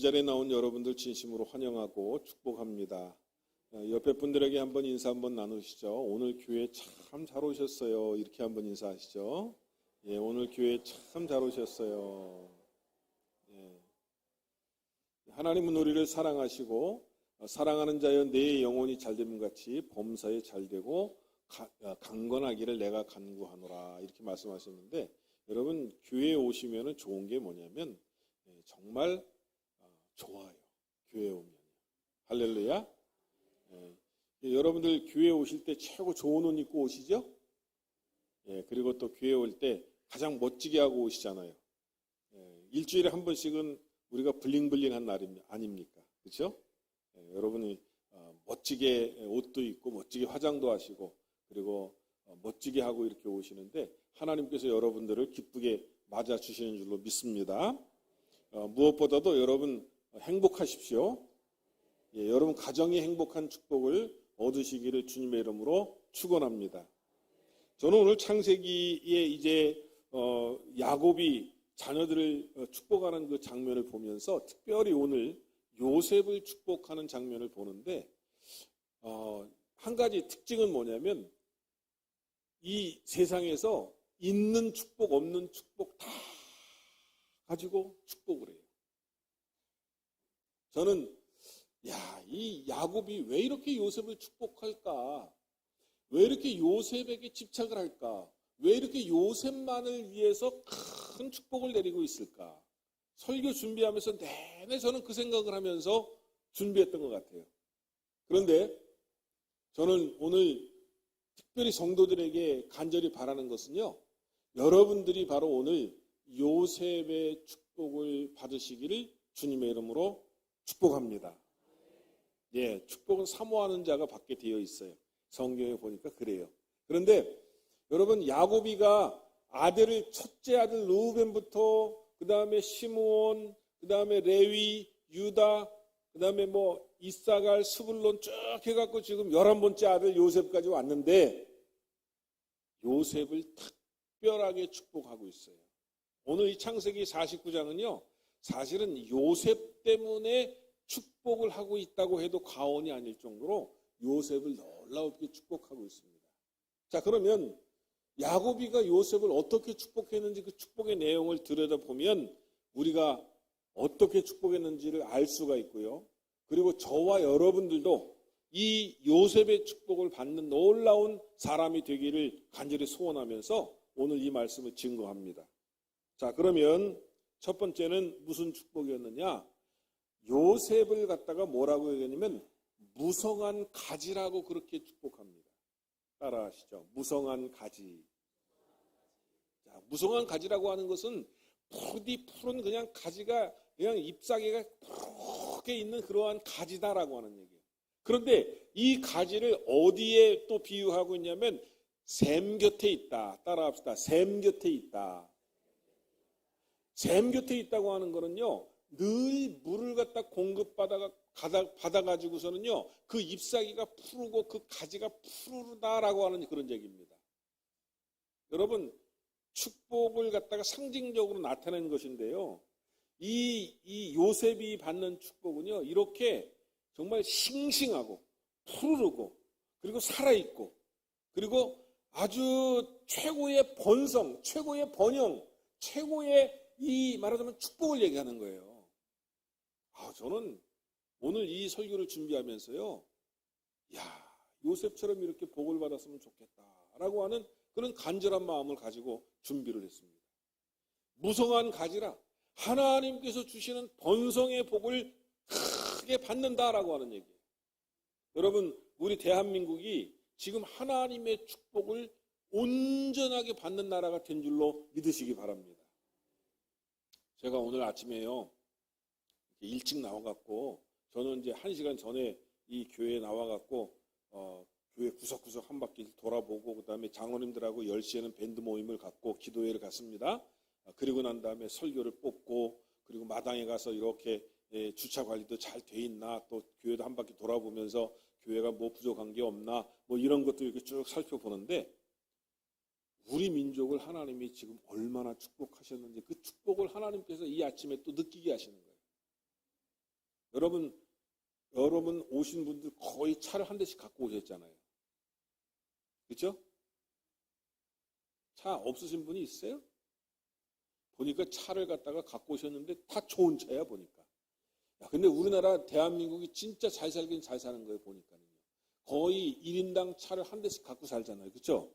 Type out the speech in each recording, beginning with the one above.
자리에 나온 여러분들 진심으로 환영하고 축복합니다. 옆에 분들에게 한번 인사 한번 나누시죠. 오늘 교회 참 잘 오셨어요. 이렇게 한번 인사하시죠. 예, 오늘 교회 참 잘 오셨어요. 예. 하나님은 우리를 사랑하시고 사랑하는 자여 내 영혼이 잘됨 같이 범사에 잘되고 강건하기를 내가 간구하노라 이렇게 말씀하셨는데, 여러분 교회에 오시면 좋은 게 뭐냐면 정말 좋아요. 교회에 오면 할렐루야. 여러분들 교회에 오실 때 최고 좋은 옷 입고 오시죠? 그리고 또 교회에 올 때 가장 멋지게 하고 오시잖아요. 일주일에 한 번씩은 우리가 블링블링한 날 아닙니까? 그렇죠? 여러분이 멋지게 옷도 입고 멋지게 화장도 하시고 그리고 멋지게 하고 이렇게 오시는데 하나님께서 여러분들을 기쁘게 맞아주시는 줄로 믿습니다. 무엇보다도 여러분 행복하십시오. 여러분 가정이 행복한 축복을 얻으시기를 주님의 이름으로 축원합니다. 저는 오늘 창세기에 이제 야곱이 자녀들을 축복하는 그 장면을 보면서 특별히 오늘 요셉을 축복하는 장면을 보는데 한 가지 특징은 뭐냐면 이 세상에서 있는 축복 없는 축복 다 가지고 축복을 해요. 저는 이 야곱이 왜 이렇게 요셉을 축복할까? 왜 이렇게 요셉에게 집착을 할까? 왜 이렇게 요셉만을 위해서 큰 축복을 내리고 있을까? 설교 준비하면서 내내 저는 그 생각을 하면서 준비했던 것 같아요. 그런데 저는 오늘 특별히 성도들에게 간절히 바라는 것은요, 여러분들이 바로 오늘 요셉의 축복을 받으시기를 주님의 이름으로 축복합니다. 축복은 사모하는 자가 받게 되어 있어요. 성경에 보니까 그래요. 그런데 여러분 야곱이가 아들을 첫째 아들 르우벤부터 그 다음에 시므온, 그 다음에 레위, 유다, 그 다음에 이사갈, 스불론 쭉 해갖고 지금 11번째 아들 요셉까지 왔는데 요셉을 특별하게 축복하고 있어요. 오늘 이 창세기 49장은요 사실은 요셉 때문에 축복을 하고 있다고 해도 과언이 아닐 정도로 요셉을 놀랍게 축복하고 있습니다. 자, 그러면 야곱이가 요셉을 어떻게 축복했는지 그 축복의 내용을 들여다보면 우리가 어떻게 축복했는지를 알 수가 있고요. 그리고 저와 여러분들도 이 요셉의 축복을 받는 놀라운 사람이 되기를 간절히 소원하면서 오늘 이 말씀을 증거합니다. 자, 그러면 첫 번째는 무슨 축복이었느냐? 요셉을 갖다가 뭐라고 얘기하냐면 무성한 가지라고 그렇게 축복합니다. 따라하시죠. 무성한 가지. 자, 무성한 가지라고 하는 것은 푸른 그냥 가지가 그냥 잎사귀가 푸르게 있는 그러한 가지다라고 하는 얘기예요. 그런데 이 가지를 어디에 또 비유하고 있냐면 샘 곁에 있다. 따라합시다. 샘 곁에 있다. 샘 곁에 있다고 하는 거는요, 늘 물을 갖다 받아가지고서는요, 그 잎사귀가 푸르고 그 가지가 푸르다라고 하는 그런 얘기입니다. 여러분, 축복을 갖다가 상징적으로 나타내는 것인데요, 이 요셉이 받는 축복은요, 이렇게 정말 싱싱하고 푸르고 그리고 살아있고 그리고 아주 최고의 번성, 최고의 번영, 최고의 이 말하자면 축복을 얘기하는 거예요. 저는 오늘 이 설교를 준비하면서요, 요셉처럼 이렇게 복을 받았으면 좋겠다라고 하는 그런 간절한 마음을 가지고 준비를 했습니다. 무성한 가지라 하나님께서 주시는 번성의 복을 크게 받는다라고 하는 얘기예요. 여러분, 우리 대한민국이 지금 하나님의 축복을 온전하게 받는 나라가 된 줄로 믿으시기 바랍니다. 제가 오늘 아침에요, 일찍 나와갖고, 저는 이제 1시간 전에 이 교회에 나와갖고, 교회 구석구석 한 바퀴 돌아보고, 그 다음에 장로님들하고 10시에는 밴드 모임을 갖고 기도회를 갔습니다. 그리고 난 다음에 설교를 뽑고, 그리고 마당에 가서 이렇게 주차 관리도 잘 돼 있나, 또 교회도 한 바퀴 돌아보면서 교회가 뭐 부족한 게 없나, 뭐 이런 것도 이렇게 쭉 살펴보는데, 우리 민족을 하나님이 지금 얼마나 축복하셨는지 그 축복을 하나님께서 이 아침에 또 느끼게 하시는 거예요. 여러분 오신 분들 거의 차를 한 대씩 갖고 오셨잖아요. 그렇죠? 차 없으신 분이 있어요? 보니까 차를 갖다가 갖고 오셨는데 다 좋은 차야 보니까. 야, 근데 우리나라 대한민국이 진짜 잘 살긴 잘 사는 거예요 보니까요. 거의 1인당 차를 한 대씩 갖고 살잖아요. 그렇죠?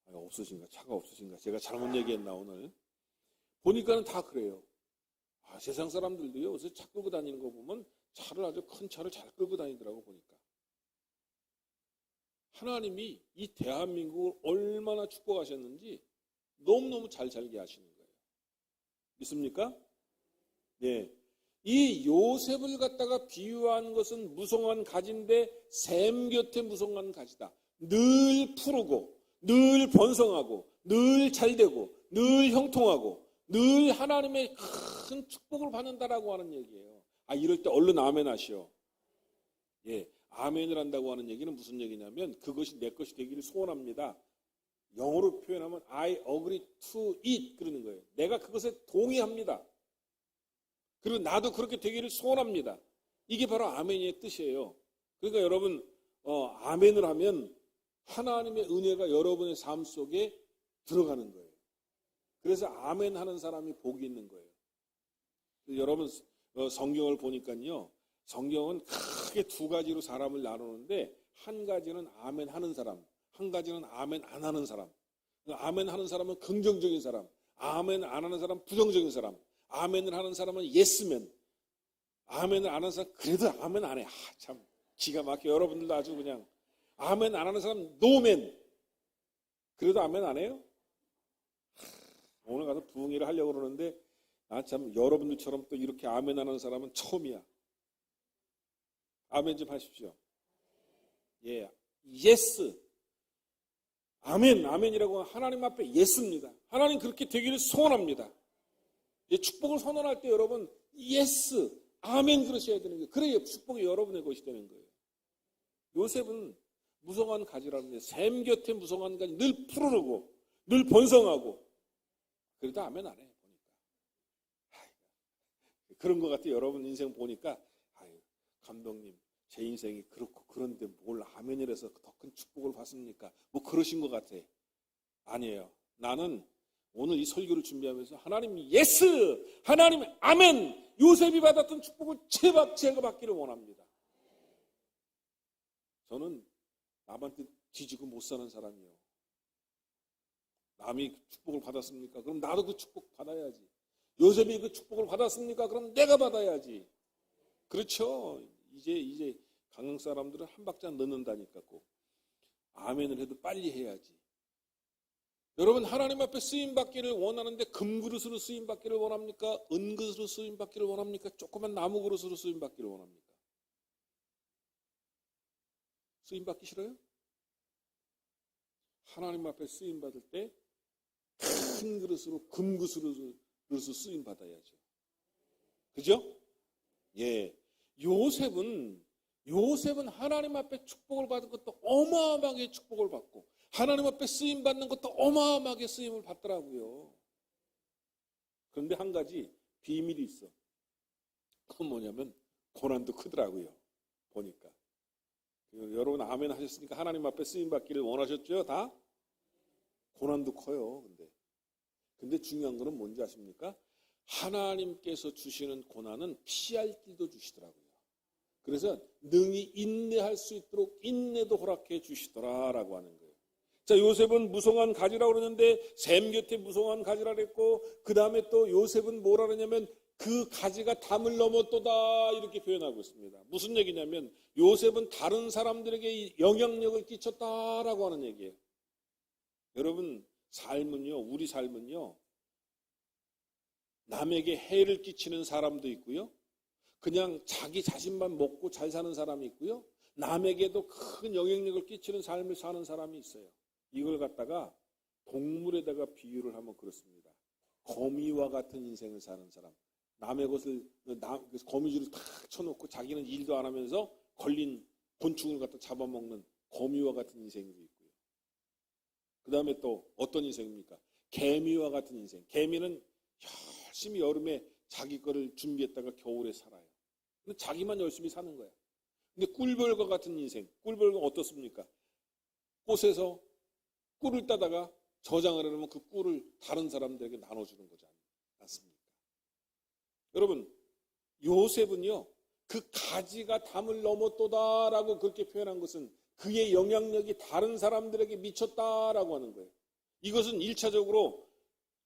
없으신가? 차가 없으신가? 제가 잘못 얘기했나 오늘? 보니까는 다 그래요. 세상 사람들도요. 요새 차 끌고 다니는 거 보면 차를 아주 큰 차를 잘 끌고 다니더라고 보니까. 하나님이 이 대한민국을 얼마나 축복하셨는지 너무너무 잘 살게 하시는 거예요. 믿습니까? 네. 이 요셉을 갖다가 비유한 것은 무성한 가지인데 샘 곁에 무성한 가지다. 늘 푸르고 늘 번성하고 늘 잘되고 늘 형통하고 늘 하나님의 큰 축복을 받는다라고 하는 얘기예요. 이럴 때 얼른 아멘 하시오. 예, 아멘을 한다고 하는 얘기는 무슨 얘기냐면 그것이 내 것이 되기를 소원합니다. 영어로 표현하면 I agree to it 그러는 거예요. 내가 그것에 동의합니다. 그리고 나도 그렇게 되기를 소원합니다. 이게 바로 아멘의 뜻이에요. 그러니까 여러분 아멘을 하면 하나님의 은혜가 여러분의 삶 속에 들어가는 거예요. 그래서 아멘 하는 사람이 복이 있는 거예요. 여러분 성경을 보니까요. 성경은 크게 두 가지로 사람을 나누는데 한 가지는 아멘 하는 사람, 한 가지는 아멘 안 하는 사람. 아멘 하는 사람은 긍정적인 사람, 아멘 안 하는 사람은 부정적인 사람. 아멘을 하는 사람은 예스맨, 아멘을 안 하는 사람 그래도 아멘 안 해. 참 기가 막혀. 여러분들도 아주 그냥 아멘 안 하는 사람 노맨, 그래도 아멘 안 해요? 오늘 가서 부흥회를 하려고 그러는데 참 여러분들처럼 또 이렇게 아멘 안 하는 사람은 처음이야. 아멘 좀 하십시오. 예, 예스. 아멘, 아멘이라고 하나님 앞에 예스입니다. 하나님 그렇게 되기를 소원합니다. 축복을 선언할 때 여러분 예스, 아멘 그러셔야 되는 거예요. 그래야 축복이 여러분의 것이 되는 거예요. 요셉은 무성한 가지라는 게 샘 곁에 무성한 가지 늘 푸르르고 늘 번성하고 그래도 아멘 안 해 보니까. 그런 것 같아요. 여러분 인생 보니까 감독님 제 인생이 그렇고 그런데 뭘 아멘이라서 더 큰 축복을 받습니까? 뭐 그러신 것 같아. 아니에요. 나는 오늘 이 설교를 준비하면서 하나님이 예스, 하나님 아멘, 요셉이 받았던 축복을 제가 받기를 원합니다. 저는 남한테 뒤지고 못 사는 사람이에요. 남이 축복을 받았습니까? 그럼 나도 그 축복 받아야지. 요셉이 그 축복을 받았습니까? 그럼 내가 받아야지. 그렇죠. 이제 강릉 사람들은 한 박자 넣는다니까 꼭. 아멘을 해도 빨리 해야지. 여러분 하나님 앞에 쓰임받기를 원하는데 금그릇으로 쓰임받기를 원합니까? 은그릇으로 쓰임받기를 원합니까? 조그만 나무 그릇으로 쓰임받기를 원합니까? 쓰임받기 싫어요? 하나님 앞에 쓰임받을 때 큰 그릇으로 금그릇으로 쓰임받아야죠. 그죠? 예. 요셉은 하나님 앞에 축복을 받은 것도 어마어마하게 축복을 받고 하나님 앞에 쓰임 받는 것도 어마어마하게 쓰임을 받더라고요. 그런데 한 가지 비밀이 있어. 그건 뭐냐면 고난도 크더라고요. 보니까. 여러분 아멘 하셨으니까 하나님 앞에 쓰임 받기를 원하셨죠? 다? 고난도 커요. 근데 중요한 거는 뭔지 아십니까? 하나님께서 주시는 고난은 피할 길도 주시더라고요. 그래서 능히 인내할 수 있도록 인내도 허락해 주시더라라고 하는 거예요. 자, 요셉은 무성한 가지라고 그러는데 샘 곁에 무성한 가지라 그랬고 그 다음에 또 요셉은 뭐라 그러냐면 그 가지가 담을 넘었도다 이렇게 표현하고 있습니다. 무슨 얘기냐면 요셉은 다른 사람들에게 영향력을 끼쳤다라고 하는 얘기예요. 여러분 삶은요, 우리 삶은요 남에게 해를 끼치는 사람도 있고요, 그냥 자기 자신만 먹고 잘 사는 사람이 있고요, 남에게도 큰 영향력을 끼치는 삶을 사는 사람이 있어요. 이걸 갖다가 동물에다가 비유를 하면 그렇습니다. 거미와 같은 인생을 사는 사람, 남의 것을 거미줄을 탁 쳐놓고 자기는 일도 안 하면서 걸린 곤충을 갖다 잡아먹는 거미와 같은 인생도 있고요. 그 다음에 또 어떤 인생입니까? 개미와 같은 인생. 개미는 열심히 여름에 자기 거를 준비했다가 겨울에 살아요. 근데 자기만 열심히 사는 거야. 근데 꿀벌과 같은 인생, 꿀벌은 어떻습니까? 꽃에서 꿀을 따다가 저장을 해놓으면 그 꿀을 다른 사람들에게 나눠주는 거지 않습니까? 여러분, 요셉은요, 그 가지가 담을 넘었도다라고 그렇게 표현한 것은 그의 영향력이 다른 사람들에게 미쳤다라고 하는 거예요. 이것은 1차적으로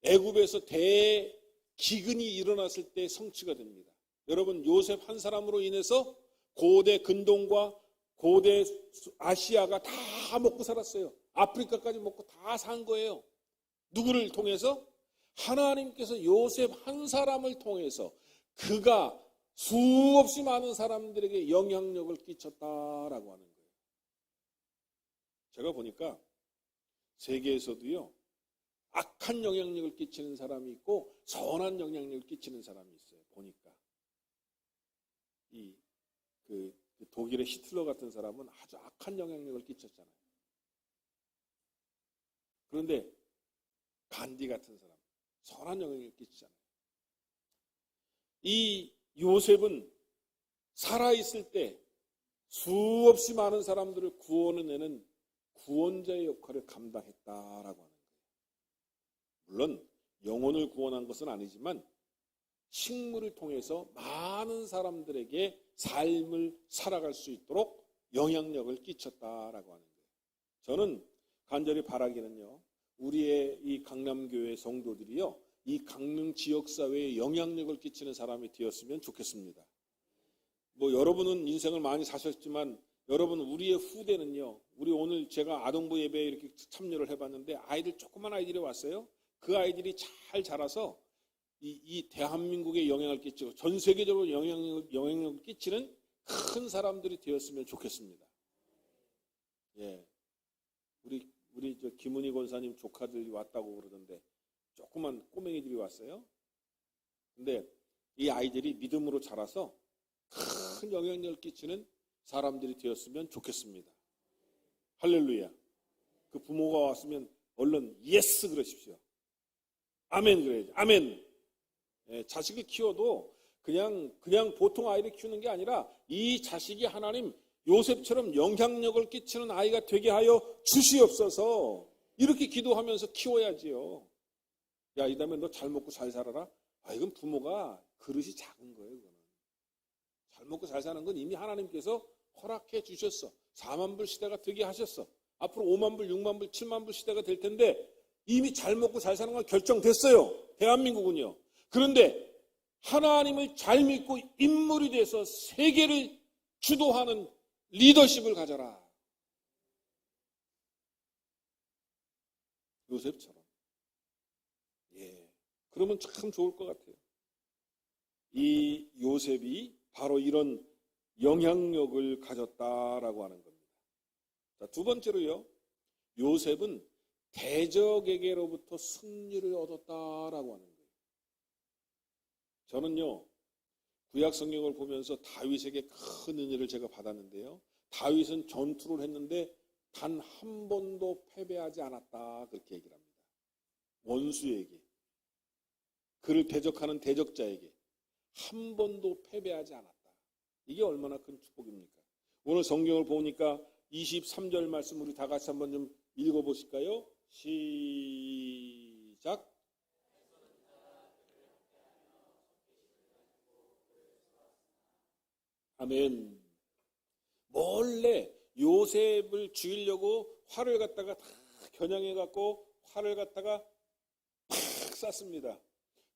애굽에서 대기근이 일어났을 때 성취가 됩니다. 여러분, 요셉 한 사람으로 인해서 고대 근동과 고대 아시아가 다 먹고 살았어요. 아프리카까지 먹고 다 산 거예요. 누구를 통해서? 하나님께서 요셉 한 사람을 통해서 그가 수없이 많은 사람들에게 영향력을 끼쳤다라고 하는 거예요. 제가 보니까 세계에서도요, 악한 영향력을 끼치는 사람이 있고 선한 영향력을 끼치는 사람이 있어요. 보니까 그 독일의 히틀러 같은 사람은 아주 악한 영향력을 끼쳤잖아요. 그런데 간디 같은 사람 선한 영향력을 끼치잖아요. 이 요셉은 살아있을 때 수없이 많은 사람들을 구원해내는 구원자의 역할을 감당했다라고 하는 거예요. 물론 영혼을 구원한 것은 아니지만 식물을 통해서 많은 사람들에게 삶을 살아갈 수 있도록 영향력을 끼쳤다라고 하는 거예요. 저는 간절히 바라기는요, 우리의 이 강남교회 성도들이요, 이 강릉 지역사회에 영향력을 끼치는 사람이 되었으면 좋겠습니다. 여러분은 인생을 많이 사셨지만 여러분, 우리의 후대는요, 우리 오늘 제가 아동부 예배에 이렇게 참여를 해봤는데 아이들, 조그만 아이들이 왔어요. 그 아이들이 잘 자라서 이 대한민국에 영향을 끼치고 전 세계적으로 영향력을 끼치는 큰 사람들이 되었으면 좋겠습니다. 예, 우리 저 김은희 권사님 조카들이 왔다고 그러던데 조그만 꼬맹이들이 왔어요. 근데 이 아이들이 믿음으로 자라서 큰 영향력을 끼치는 사람들이 되었으면 좋겠습니다. 할렐루야. 그 부모가 왔으면 얼른 예스 그러십시오. 아멘 그래야지. 아멘. 예, 자식을 키워도 그냥 보통 아이를 키우는 게 아니라 이 자식이 하나님 요셉처럼 영향력을 끼치는 아이가 되게 하여 주시옵소서. 이렇게 기도하면서 키워야지요. 야, 이 다음에 너 잘 먹고 잘 살아라. 이건 부모가 그릇이 작은 거예요. 이거는. 잘 먹고 잘 사는 건 이미 하나님께서 허락해 주셨어. 4만 불 시대가 되게 하셨어. 앞으로 5만 불, 6만 불, 7만 불 시대가 될 텐데 이미 잘 먹고 잘 사는 건 결정됐어요. 대한민국은요. 그런데 하나님을 잘 믿고 인물이 돼서 세계를 주도하는 리더십을 가져라. 요셉처럼. 예. 그러면 참 좋을 것 같아요. 이 요셉이 바로 이런 영향력을 가졌다라고 하는 겁니다. 자, 두 번째로요. 요셉은 대적에게로부터 승리를 얻었다라고 하는 거예요. 저는요, 구약 성경을 보면서 다윗에게 큰 은혜를 제가 받았는데요. 다윗은 전투를 했는데 단 한 번도 패배하지 않았다. 그렇게 얘기를 합니다. 원수에게, 그를 대적하는 대적자에게 한 번도 패배하지 않았다. 이게 얼마나 큰 축복입니까? 오늘 성경을 보니까 23절 말씀 우리 다 같이 한번 좀 읽어보실까요? 시작. 아멘. 몰래 요셉을 죽이려고 활을 갖다가 다 겨냥해갖고 활을 갖다가 팍 쐈습니다.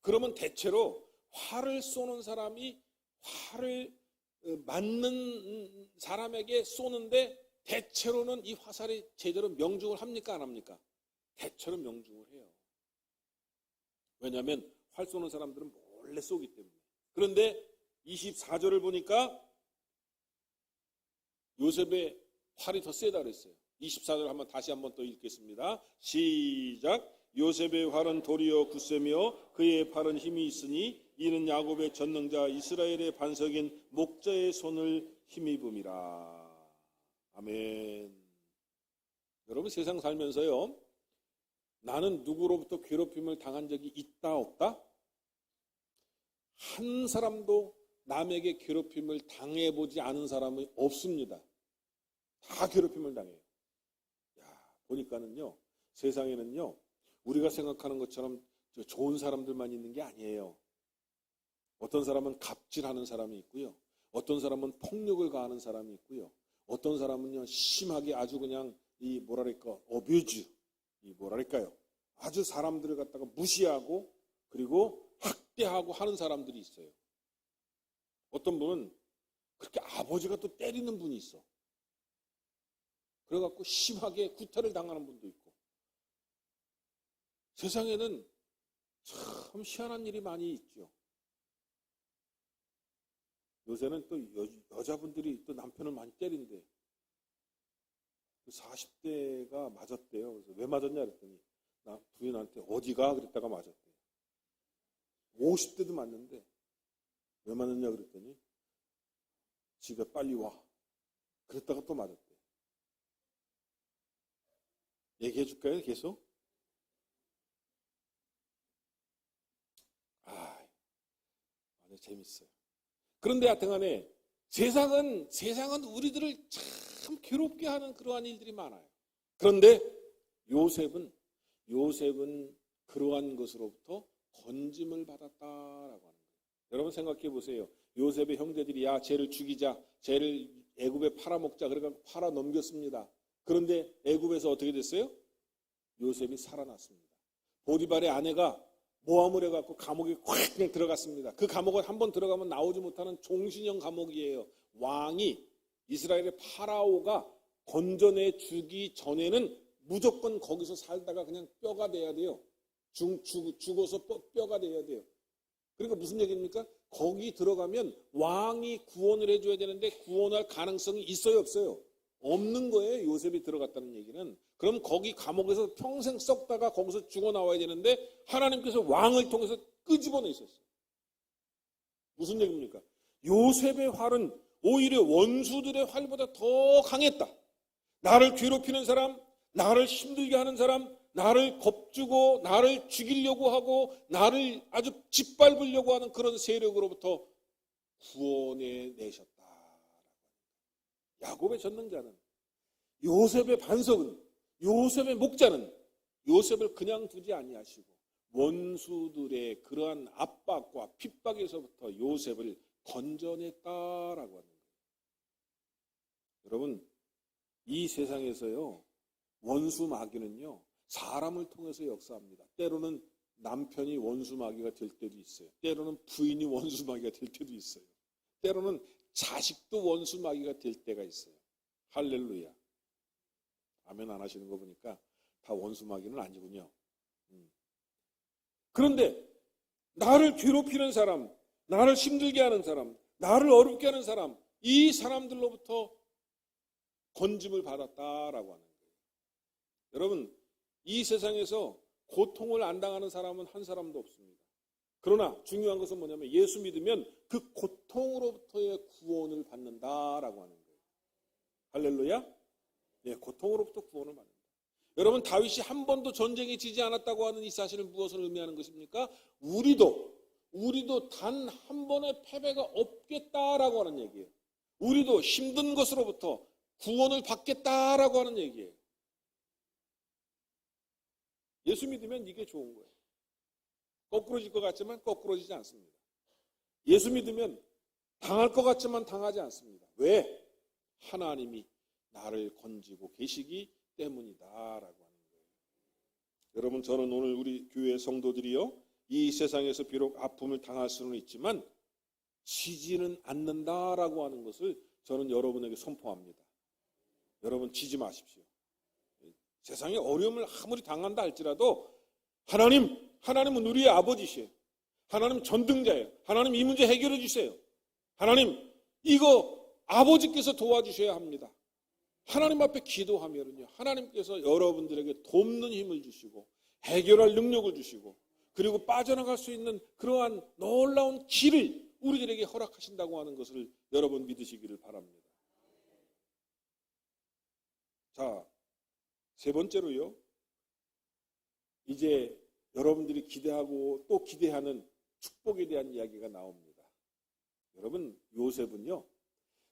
그러면 대체로 활을 쏘는 사람이 활을 맞는 사람에게 쏘는데 대체로는 이 화살이 제대로 명중을 합니까? 안 합니까? 대체로 명중을 해요. 왜냐하면 활 쏘는 사람들은 몰래 쏘기 때문에. 그런데 24절을 보니까 요셉의 활이 더 세다 그랬어요. 24절 다시 한번 또 읽겠습니다. 시작. 요셉의 활은 도리어 굳세며 그의 팔은 힘이 있으니 이는 야곱의 전능자 이스라엘의 반석인 목자의 손을 힘입음이라. 아멘. 여러분, 세상 살면서요, 나는 누구로부터 괴롭힘을 당한 적이 있다 없다? 한 사람도 남에게 괴롭힘을 당해보지 않은 사람이 없습니다. 다 괴롭힘을 당해요. 보니까는요, 세상에는요, 우리가 생각하는 것처럼 좋은 사람들만 있는 게 아니에요. 어떤 사람은 갑질하는 사람이 있고요. 어떤 사람은 폭력을 가하는 사람이 있고요. 어떤 사람은요, 심하게 아주 그냥 어뷰즈, 아주 사람들을 갖다가 무시하고 그리고 학대하고 하는 사람들이 있어요. 어떤 분은 그렇게 아버지가 또 때리는 분이 있어. 그래갖고 심하게 구타를 당하는 분도 있고. 세상에는 참 희한한 일이 많이 있죠. 요새는 또 여자분들이 또 남편을 많이 때린대. 40대가 맞았대요. 그래서 왜 맞았냐 그랬더니 나 부인한테 어디가 그랬다가 맞았대. 50대도 맞는데 왜 맞았냐 그랬더니 집에 빨리 와. 그랬다가 또 맞았대. 얘기해 줄까요? 계속? 아주 재밌어요. 그런데 하여튼간에 세상은 우리들을 참 괴롭게 하는 그러한 일들이 많아요. 그런데 요셉은 그러한 것으로부터 건짐을 받았다라고 하는 거예요. 여러분 생각해 보세요. 요셉의 형제들이 야 쟤를 죽이자, 쟤를 애굽에 팔아먹자 그러니까 팔아 넘겼습니다. 그런데 애굽에서 어떻게 됐어요? 요셉이 살아났습니다. 보디발의 아내가 모함을 해갖고 감옥에 확 그냥 들어갔습니다. 그 감옥에 한번 들어가면 나오지 못하는 종신형 감옥이에요. 왕이 이스라엘의 파라오가 건져내 주기 전에는 무조건 거기서 살다가 그냥 뼈가 돼야 돼요. 죽어서 뼈가 돼야 돼요. 그러니까 무슨 얘기입니까? 거기 들어가면 왕이 구원을 해줘야 되는데 구원할 가능성이 있어요, 없어요? 없는 거예요. 요셉이 들어갔다는 얘기는. 그럼 거기 감옥에서 평생 썩다가 거기서 죽어 나와야 되는데 하나님께서 왕을 통해서 끄집어내 있었어요. 무슨 얘기입니까? 요셉의 활은 오히려 원수들의 활보다 더 강했다. 나를 괴롭히는 사람, 나를 힘들게 하는 사람, 나를 겁주고 나를 죽이려고 하고 나를 아주 짓밟으려고 하는 그런 세력으로부터 구원해 내셨다. 야곱의 전능자는, 요셉의 반석은, 요셉의 목자는 요셉을 그냥 두지 아니하시고 원수들의 그러한 압박과 핍박에서부터 요셉을 건져냈다라고 하는 거예요. 여러분, 이 세상에서요, 원수 마귀는요, 사람을 통해서 역사합니다. 때로는 남편이 원수 마귀가 될 때도 있어요. 때로는 부인이 원수 마귀가 될 때도 있어요. 때로는 자식도 원수 마귀가 될 때가 있어요. 할렐루야. 아멘 안 하시는 거 보니까 다 원수 마귀는 아니군요. 그런데 나를 괴롭히는 사람, 나를 힘들게 하는 사람, 나를 어렵게 하는 사람, 이 사람들로부터 건짐을 받았다라고 하는 거예요. 여러분, 이 세상에서 고통을 안 당하는 사람은 한 사람도 없습니다. 그러나 중요한 것은 뭐냐면 예수 믿으면 그 고통으로부터의 구원을 받는다라고 하는 거예요. 할렐루야. 네, 고통으로부터 구원을 받는다. 여러분, 다윗이 한 번도 전쟁에 지지 않았다고 하는 이 사실은 무엇을 의미하는 것입니까? 우리도 단 한 번의 패배가 없겠다라고 하는 얘기예요. 우리도 힘든 것으로부터 구원을 받겠다라고 하는 얘기예요. 예수 믿으면 이게 좋은 거예요. 거꾸로질 것 같지만 거꾸로지지 않습니다. 예수 믿으면 당할 것 같지만 당하지 않습니다. 왜? 하나님이 나를 건지고 계시기 때문이다라고 하는 거예요. 여러분, 저는 오늘 우리 교회 성도들이요, 이 세상에서 비록 아픔을 당할 수는 있지만 지지는 않는다라고 하는 것을 저는 여러분에게 선포합니다. 여러분, 지지 마십시오. 세상에 어려움을 아무리 당한다 할지라도 하나님은 우리의 아버지시에요. 하나님 전등자예요. 하나님 이 문제 해결해 주세요. 하나님 이거 아버지께서 도와주셔야 합니다. 하나님 앞에 기도하면요, 하나님께서 여러분들에게 돕는 힘을 주시고 해결할 능력을 주시고 그리고 빠져나갈 수 있는 그러한 놀라운 길을 우리들에게 허락하신다고 하는 것을 여러분 믿으시기를 바랍니다. 자, 세 번째로요, 이제 여러분들이 기대하고 또 기대하는 축복에 대한 이야기가 나옵니다. 여러분, 요셉은요,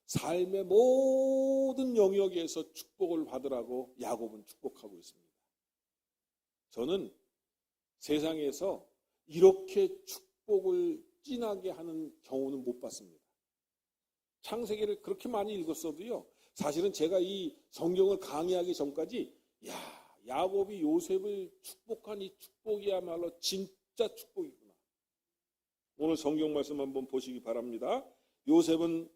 삶의 모든 영역에서 축복을 받으라고 야곱은 축복하고 있습니다. 저는 세상에서 이렇게 축복을 진하게 하는 경우는 못 봤습니다. 창세기를 그렇게 많이 읽었어도요, 사실은 제가 이 성경을 강의하기 전까지 야곱이 요셉을 축복한 이 축복이야말로 진짜 축복이구나. 오늘 성경 말씀 한번 보시기 바랍니다. 요셉은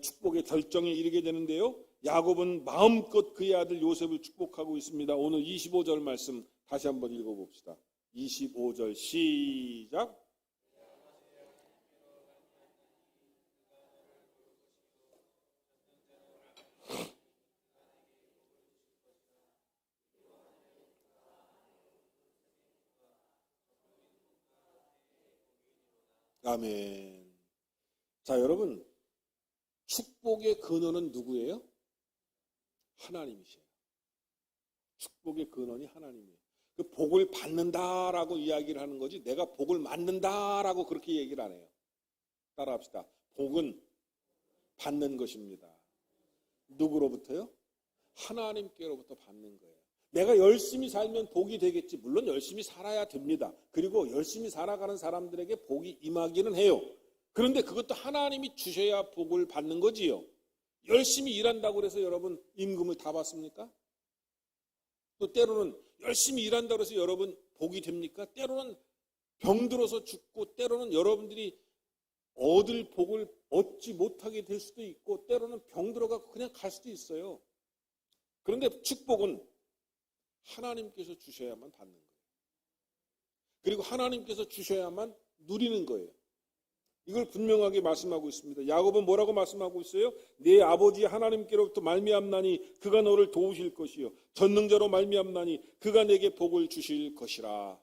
축복의 결정에 이르게 되는데요, 야곱은 마음껏 그의 아들 요셉을 축복하고 있습니다. 오늘 25절 말씀 다시 한번 읽어봅시다. 25절 시작. 아멘. 자, 여러분, 축복의 근원은 누구예요? 하나님이세요. 축복의 근원이 하나님이에요. 그 복을 받는다라고 이야기를 하는 거지 내가 복을 맞는다라고 그렇게 얘기를 안 해요. 따라합시다. 복은 받는 것입니다. 누구로부터요? 하나님께로부터 받는 거예요. 내가 열심히 살면 복이 되겠지. 물론 열심히 살아야 됩니다. 그리고 열심히 살아가는 사람들에게 복이 임하기는 해요. 그런데 그것도 하나님이 주셔야 복을 받는 거지요. 열심히 일한다고 해서 여러분 임금을 다 받습니까? 또 때로는 열심히 일한다고 해서 여러분 복이 됩니까? 때로는 병들어서 죽고 때로는 여러분들이 얻을 복을 얻지 못하게 될 수도 있고 때로는 병들어가고 그냥 갈 수도 있어요. 그런데 축복은 하나님께서 주셔야만 받는 거예요. 그리고 하나님께서 주셔야만 누리는 거예요. 이걸 분명하게 말씀하고 있습니다. 야곱은 뭐라고 말씀하고 있어요? 내 아버지 하나님께로부터 말미암나니 그가 너를 도우실 것이요 전능자로 말미암나니 그가 내게 복을 주실 것이라.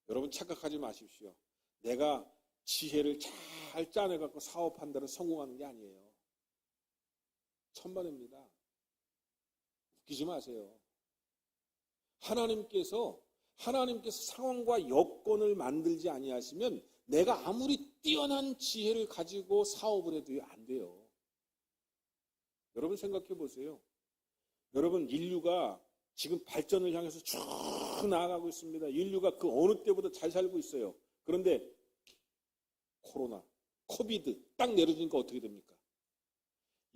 여러분 착각하지 마십시오. 내가 지혜를 잘 짜내갖고 사업한다고 성공하는 게 아니에요. 천만입니다. 웃기지 마세요. 하나님께서 상황과 여건을 만들지 아니하시면 내가 아무리 뛰어난 지혜를 가지고 사업을 해도 안 돼요. 여러분 생각해 보세요. 여러분 인류가 지금 발전을 향해서 쭉 나아가고 있습니다. 인류가 그 어느 때보다 잘 살고 있어요. 그런데 코로나, 코비드 딱 내려지니까 어떻게 됩니까?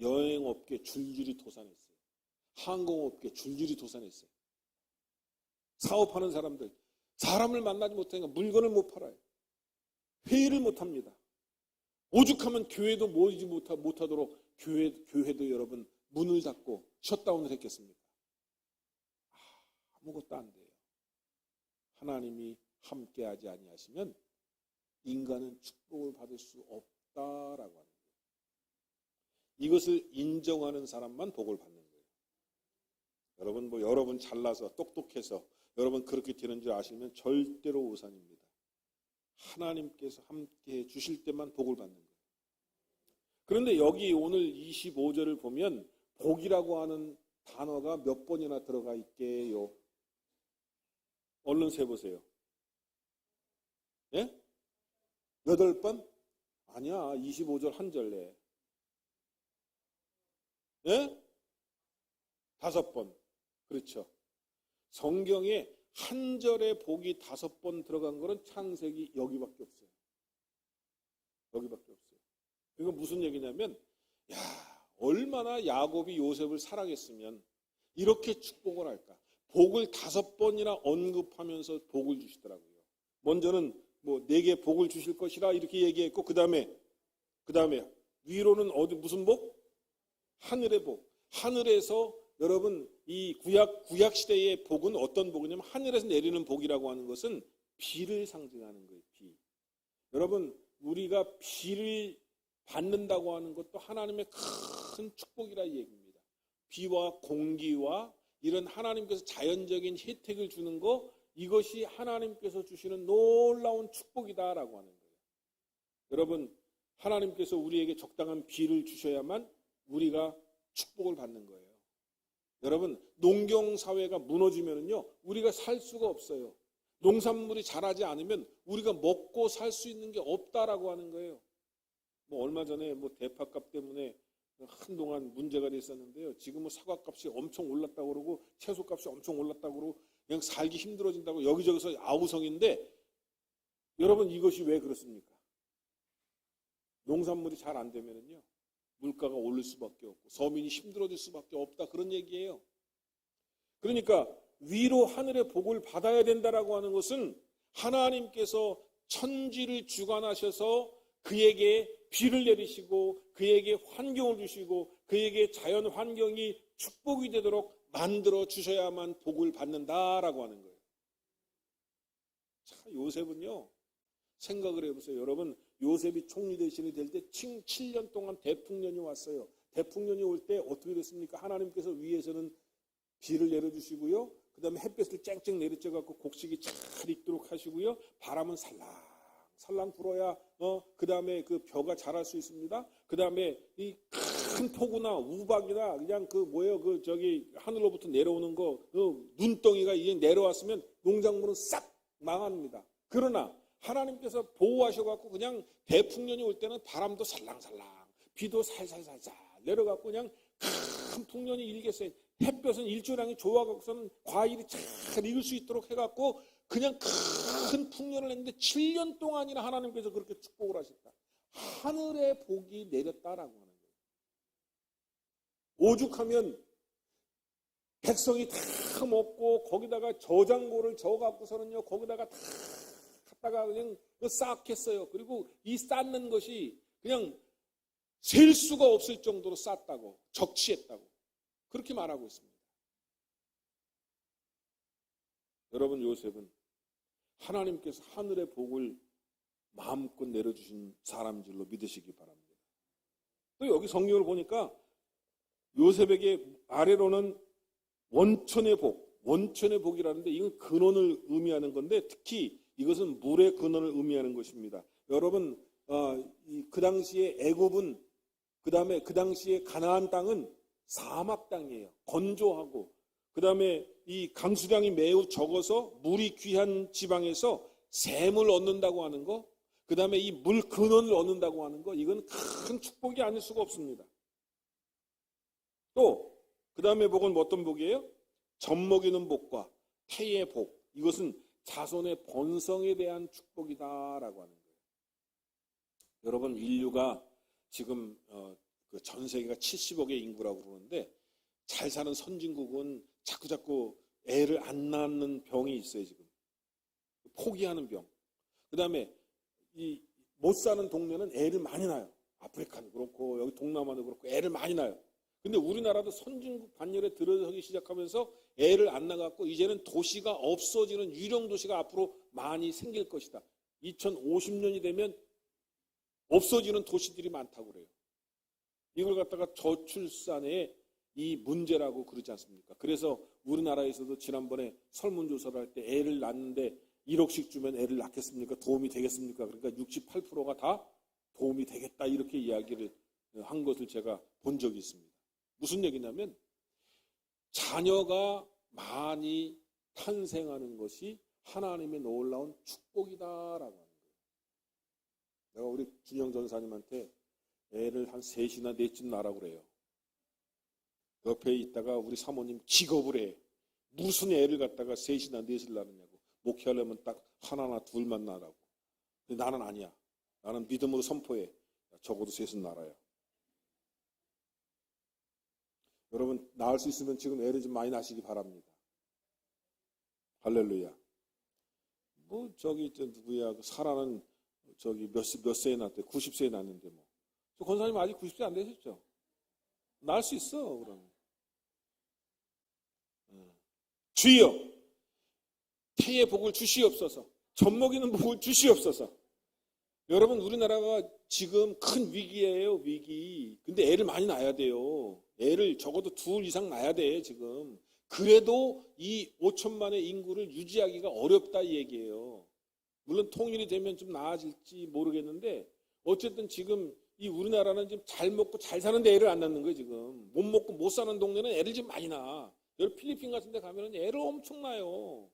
여행업계 줄줄이 도산했어요. 항공업계 줄줄이 도산했어요. 사업하는 사람들, 사람을 만나지 못하니까 물건을 못 팔아요. 회의를 못합니다. 오죽하면 교회도 모이지 못하도록 교회도 여러분 문을 닫고 셧다운을 했겠습니까? 아무것도 안 돼요. 하나님이 함께하지 아니하시면 인간은 축복을 받을 수 없다라고 하는 거예요. 이것을 인정하는 사람만 복을 받는 거예요. 여러분 여러분 잘나서 똑똑해서 여러분 그렇게 되는 줄 아시면 절대로 오산입니다. 하나님께서 함께해 주실 때만 복을 받는 거예요. 그런데 여기 오늘 25절을 보면 복이라고 하는 단어가 몇 번이나 들어가 있게요? 얼른 세보세요. 예? 8번? 아니야. 25절 한 절래. 예? 5번. 그렇죠. 성경에 한 절에 복이 5번 들어간 거는 창세기 여기밖에 없어요. 여기밖에 없어요. 이건 무슨 얘기냐면 얼마나 야곱이 요셉을 사랑했으면 이렇게 축복을 할까. 복을 5번이나 언급하면서 복을 주시더라고요. 먼저는 내게 복을 주실 것이라 이렇게 얘기했고 그 다음에 위로는 무슨 복? 하늘의 복. 하늘에서 여러분 이 구약 시대의 복은 어떤 복이냐면 하늘에서 내리는 복이라고 하는 것은 비를 상징하는 거예요. 비. 여러분 우리가 비를 받는다고 하는 것도 하나님의 큰 축복이라 얘기입니다. 비와 공기와 이런 하나님께서 자연적인 혜택을 주는 거 이것이 하나님께서 주시는 놀라운 축복이다라고 하는 거예요. 여러분 하나님께서 우리에게 적당한 비를 주셔야만 우리가 축복을 받는 거예요. 여러분 농경사회가 무너지면요 우리가 살 수가 없어요. 농산물이 자라지 않으면 우리가 먹고 살 수 있는 게 없다라고 하는 거예요. 뭐 얼마 전에 뭐 대파값 때문에 한동안 문제가 됐었는데요. 지금은 사과값이 엄청 올랐다고 그러고 채소값이 엄청 올랐다고 그러고 그냥 살기 힘들어진다고 여기저기서 아우성인데, 여러분 이것이 왜 그렇습니까? 농산물이 잘 안 되면은요, 물가가 오를 수밖에 없고 서민이 힘들어질 수밖에 없다, 그런 얘기예요. 그러니까 위로 하늘의 복을 받아야 된다라고 하는 것은 하나님께서 천지를 주관하셔서 그에게 비를 내리시고 그에게 환경을 주시고 그에게 자연 환경이 축복이 되도록 만들어 주셔야만 복을 받는다라고 하는 거예요. 자, 요셉은요, 생각을 해보세요. 여러분, 요셉이 총리 대신이 될 때 7년 동안 대풍년이 왔어요. 대풍년이 올 때 어떻게 됐습니까? 하나님께서 위에서는 비를 내려주시고요, 그 다음에 햇볕을 쨍쨍 내리쬐갖고 곡식이 잘 익도록 하시고요, 바람은 살랑 불어야 그 다음에 그 벼가 자랄 수 있습니다. 그 다음에 이 큰 폭우나 우박이나 그냥 그 뭐예요, 그 저기 하늘로부터 내려오는 거, 눈덩이가 이제 내려왔으면 농작물은 싹 망합니다. 그러나 하나님께서 보호하셔갖고 그냥 대풍년이 올 때는 바람도 살랑살랑, 비도 살살살살 내려갖고 그냥 큰 풍년이 일겠어요. 햇볕은 일조량이 좋아갖고서는 과일이 잘 익을 수 있도록 해갖고 그냥 큰 풍년을 했는데 7년 동안이나 하나님께서 그렇게 축복을 하셨다. 하늘의 복이 내렸다라고 하는 거예요. 오죽하면 백성이 다 먹고 거기다가 저장고를 저어갖고서는요, 거기다가 다 갖다가 그냥 쌓았겠어요. 그리고 이 쌓는 것이 그냥 셀 수가 없을 정도로 쌌다고, 적치했다고 그렇게 말하고 있습니다. 여러분, 요셉은 하나님께서 하늘의 복을 마음껏 내려주신 사람인 줄로 믿으시기 바랍니다. 또 여기 성경을 보니까 요셉에게 아래로는 원천의 복이라는데 이건 근원을 의미하는 건데, 특히 이것은 물의 근원을 의미하는 것입니다. 여러분, 그 당시에 애굽은, 그 다음에 그 당시에 가나안 땅은 사막 땅이에요. 건조하고, 그 다음에 이 강수량이 매우 적어서 물이 귀한 지방에서 샘을 얻는다고 하는 거, 그 다음에 이 물 근원을 얻는다고 하는 거, 이건 큰 축복이 아닐 수가 없습니다. 또 그 다음에 복은 어떤 복이에요? 젖먹이는 복과 태의 복, 이것은 자손의 번성에 대한 축복이다라고 하는 거예요. 여러분, 인류가 지금 전 세계가 70억의 인구라고 그러는데, 잘 사는 선진국은 자꾸 애를 안 낳는 병이 있어요. 지금 포기하는 병. 그 다음에 이 못 사는 동네는 애를 많이 낳아요. 아프리카도 그렇고 여기 동남아도 그렇고 애를 많이 낳아요. 근데 우리나라도 선진국 반열에 들어서기 시작하면서 애를 안 낳았고 이제는 도시가 없어지는 유령 도시가 앞으로 많이 생길 것이다. 2050년이 되면 없어지는 도시들이 많다고 그래요. 이걸 갖다가 저출산의 이 문제라고 그러지 않습니까? 그래서 우리나라에서도 지난번에 설문조사를 할 때 애를 낳는데 1억씩 주면 애를 낳겠습니까? 도움이 되겠습니까? 그러니까 68%가 다 도움이 되겠다, 이렇게 이야기를 한 것을 제가 본 적이 있습니다. 무슨 얘기냐면 자녀가 많이 탄생하는 것이 하나님의 놀라운 축복이다라고 하는 거예요. 내가 우리 준영 전사님한테 애를 한 3이나 4쯤 낳으라고 그래요. 옆에 있다가 우리 사모님 기겁을 해. 무슨 애를 갖다가 3이나 4을 낳느냐고. 목회하려면 딱 하나나 둘만 낳으라고. 근데 나는 아니야. 나는 믿음으로 선포해. 적어도 3은 낳아야. 여러분, 낳을 수 있으면 지금 애를 좀 많이 낳으시기 바랍니다. 할렐루야. 뭐 저기 누구야, 사라는 저기 몇 세에 낳았대? 90세에 낳았는데 뭐. 저 권사님 아직 90세 안 되셨죠? 낳을 수 있어, 그럼. 주여, 태의 복을 주시옵소서. 젖먹이는 복을 주시옵소서. 여러분, 우리나라가 지금 큰 위기예요, 위기. 근데 애를 많이 낳아야 돼요. 애를 적어도 2 이상 낳아야 돼, 지금. 그래도 이 5천만의 인구를 유지하기가 어렵다, 이 얘기예요. 물론 통일이 되면 좀 나아질지 모르겠는데, 어쨌든 지금 이 우리나라는 지금 잘 먹고 잘 사는데 애를 안 낳는 거예요, 지금. 못 먹고 못 사는 동네는 애를 좀 많이 낳아. 여기 필리핀 같은 데 가면은 애를 엄청 낳아요.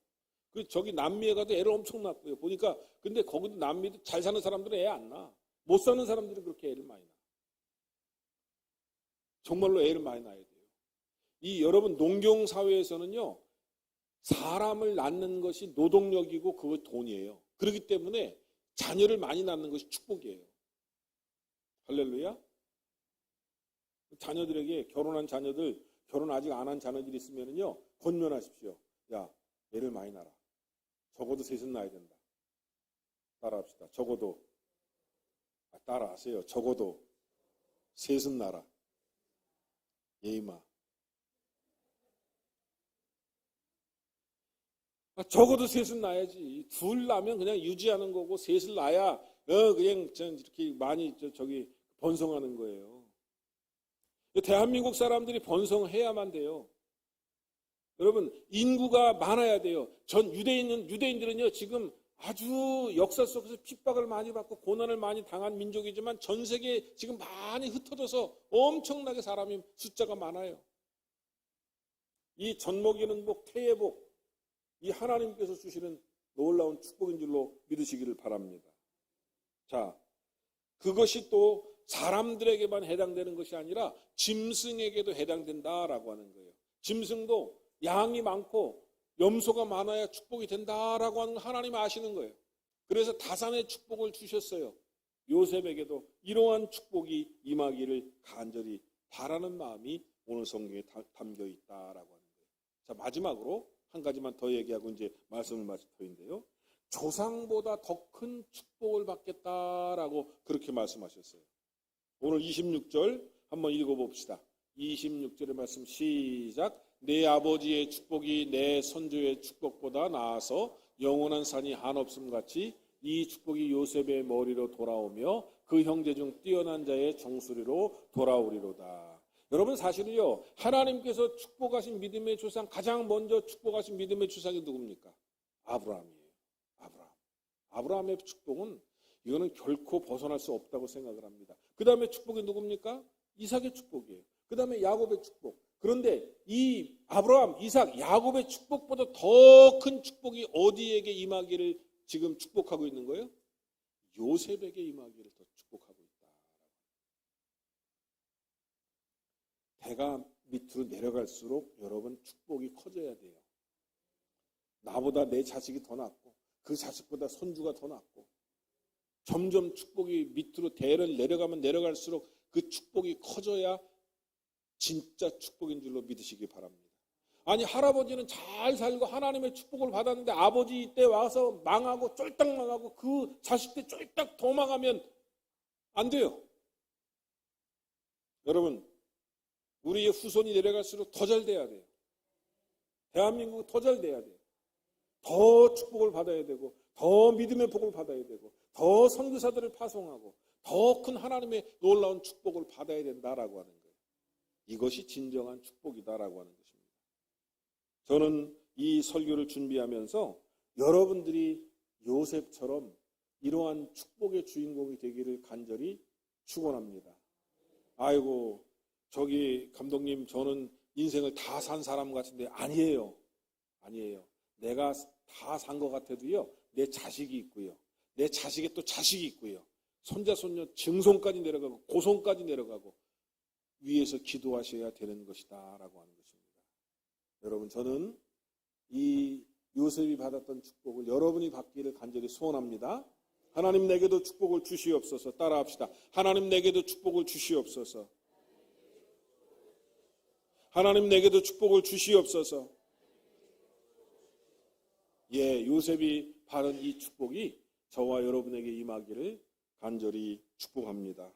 저기 남미에 가도 애를 엄청 낳고요. 보니까 근데 거기도 남미도 잘 사는 사람들은 애 안 낳아. 못 사는 사람들은 그렇게 애를 많이 낳아. 정말로 애를 많이 낳아야 돼요. 이 여러분 농경 사회에서는요. 사람을 낳는 것이 노동력이고 그거 돈이에요. 그렇기 때문에 자녀를 많이 낳는 것이 축복이에요. 할렐루야. 자녀들에게 결혼한 자녀들, 결혼 아직 안 한 자녀들이 있으면요. 권면하십시오. 야, 애를 많이 낳아. 적어도 셋은 낳아야 된다. 따라합시다. 적어도. 따라하세요. 적어도 셋은 낳아. 예임아. 적어도 셋은 낳아야지. 둘 낳으면 그냥 유지하는 거고 셋을 낳아야 그냥 이렇게 많이 저기 번성하는 거예요. 대한민국 사람들이 번성해야만 돼요. 여러분 인구가 많아야 돼요. 전 유대인들은요 지금 아주 역사 속에서 핍박을 많이 받고 고난을 많이 당한 민족이지만 전 세계에 지금 많이 흩어져서 엄청나게 사람이 숫자가 많아요. 이 젖먹이는 복, 태의 복, 이 하나님께서 주시는 놀라운 축복인 줄로 믿으시기를 바랍니다. 자, 그것이 또 사람들에게만 해당되는 것이 아니라 짐승에게도 해당된다라고 하는 거예요. 짐승도 양이 많고 염소가 많아야 축복이 된다라고 하는 걸 하나님 아시는 거예요. 그래서 다산의 축복을 주셨어요. 요셉에게도 이러한 축복이 임하기를 간절히 바라는 마음이 오늘 성경에 담겨 있다라고 하는 거예요. 자, 마지막으로 한 가지만 더 얘기하고 이제 말씀을 마칠 터인데요. 조상보다 더 큰 축복을 받겠다라고 그렇게 말씀하셨어요. 오늘 26절 한번 읽어봅시다. 26절의 말씀 시작. 내 아버지의 축복이 내 선조의 축복보다 나아서 영원한 산이 한없음 같이 이 축복이 요셉의 머리로 돌아오며 그 형제 중 뛰어난 자의 정수리로 돌아오리로다. 여러분 사실은요 하나님께서 축복하신 믿음의 조상 가장 먼저 축복하신 믿음의 조상이 누굽니까? 아브라함이에요. 아브라함의 축복은 이거는 결코 벗어날 수 없다고 생각을 합니다. 그 다음에 축복이 누굽니까? 이삭의 축복이에요. 그 다음에 야곱의 축복. 그런데 이 아브라함, 이삭, 야곱의 축복보다 더 큰 축복이 어디에게 임하기를 지금 축복하고 있는 거예요? 요셉에게 임하기를 더 축복하고 있다. 배가 밑으로 내려갈수록 여러분 축복이 커져야 돼요. 나보다 내 자식이 더 낫고 그 자식보다 손주가 더 낫고 점점 축복이 밑으로 대를 내려가면 내려갈수록 그 축복이 커져야 진짜 축복인 줄로 믿으시기 바랍니다. 아니 할아버지는 잘 살고 하나님의 축복을 받았는데 아버지 때 와서 망하고 쫄딱 망하고 그 자식 때 쫄딱 더 망하면 안 돼요. 여러분 우리의 후손이 내려갈수록 더 잘 돼야 돼요. 대한민국은 더 잘 돼야 돼요. 더 축복을 받아야 되고 더 믿음의 복을 받아야 되고 더 선교사들을 파송하고 더 큰 하나님의 놀라운 축복을 받아야 된다라고 하는 거예요. 이것이 진정한 축복이다라고 하는 것입니다. 저는 이 설교를 준비하면서 여러분들이 요셉처럼 이러한 축복의 주인공이 되기를 간절히 축원합니다. 아이고 저기 감독님 저는 인생을 다 산 사람 같은데 아니에요. 내가 다 산 것 같아도요. 내 자식이 있고요. 내 자식의 또 자식이 있고요. 손자 손녀 증손까지 내려가고 고손까지 내려가고 위에서 기도하셔야 되는 것이다 라고 하는 것입니다. 여러분 저는 이 요셉이 받았던 축복을 여러분이 받기를 간절히 소원합니다. 하나님 내게도 축복을 주시옵소서. 따라합시다. 하나님 내게도 축복을 주시옵소서. 하나님 내게도 축복을 주시옵소서. 예, 요셉이 받은 이 축복이 저와 여러분에게 임하기를 간절히 축복합니다.